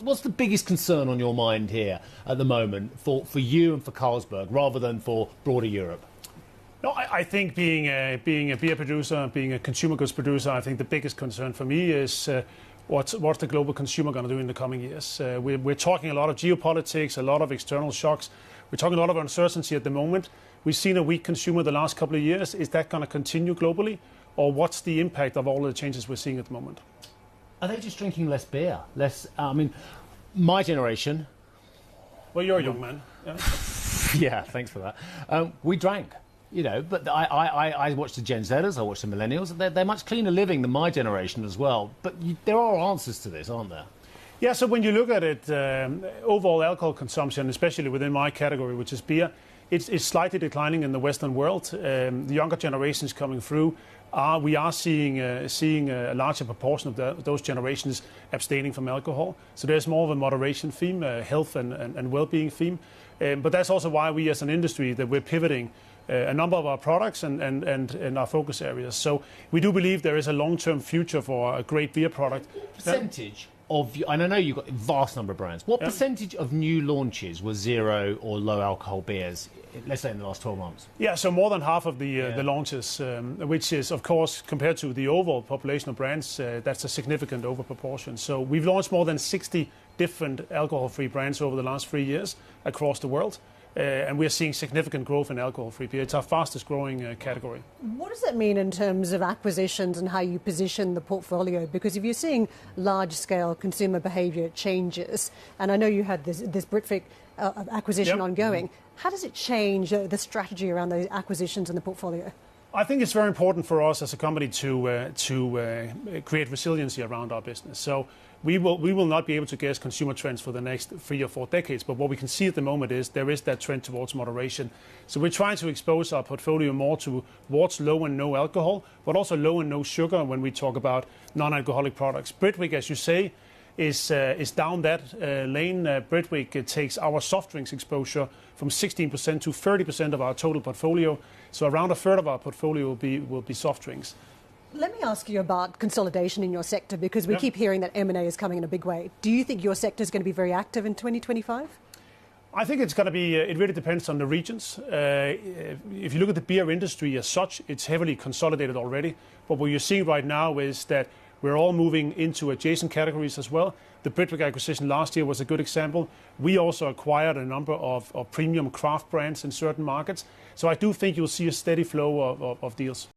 what's the biggest concern on your mind here at the moment for you and for Carlsberg, rather than for broader Europe? No, I think being a beer producer, being a consumer goods producer, I think the biggest concern for me is what's the global consumer going to do in the coming years. We're talking a lot of geopolitics, a lot of external shocks. We're talking a lot of uncertainty at the moment. We've seen a weak consumer the last couple of years. Is that going to continue globally? Or what's the impact of all the changes we're seeing at the moment? Are they just drinking less beer? My generation... Well, you're a young man. Yeah, yeah, thanks for that. We drank. But I watch the Gen Zers, I watch the millennials. They're much cleaner living than my generation as well. But there are answers to this, aren't there? Yeah, so when you look at it, overall alcohol consumption, especially within my category, which is beer, it's slightly declining in the Western world. The younger generations coming through, we are seeing a larger proportion of those generations abstaining from alcohol. So there's more of a moderation theme, health and well-being theme. But that's also why we as an industry, that we're pivoting a number of our products and our focus areas. So we do believe there is a long-term future for a great beer product. Percentage of, and I know you've got a vast number of brands, what percentage of new launches were zero or low alcohol beers, let's say in the last 12 months? Yeah, so more than half of the launches, which is, of course, compared to the overall population of brands, that's a significant overproportion. So we've launched more than 60 different alcohol-free brands over the last 3 years across the world. And we're seeing significant growth in alcohol-free beer. It's our fastest growing category. What does that mean in terms of acquisitions and how you position the portfolio? Because if you're seeing large-scale consumer behaviour changes, and I know you had this Britvic acquisition ongoing, how does it change the strategy around those acquisitions in the portfolio? I think it's very important for us as a company to create resiliency around our business. So we will not be able to guess consumer trends for the next 3 or 4 decades. But what we can see at the moment is there is that trend towards moderation. So we're trying to expose our portfolio more towards low and no alcohol, but also low and no sugar when we talk about non-alcoholic products. Britvic, as you say, is down that lane. Britvic takes our soft drinks exposure from 16% to 30% of our total portfolio. So around a third of our portfolio will be soft drinks. Let me ask you about consolidation in your sector, because we keep hearing that M&A is coming in a big way. Do you think your sector is going to be very active in 2025? I think it's going to be, it really depends on the regions. If you look at the beer industry as such, it's heavily consolidated already. But what you're seeing right now is that we're all moving into adjacent categories as well. The Britvic acquisition last year was a good example. We also acquired a number of premium craft brands in certain markets. So I do think you'll see a steady flow of deals.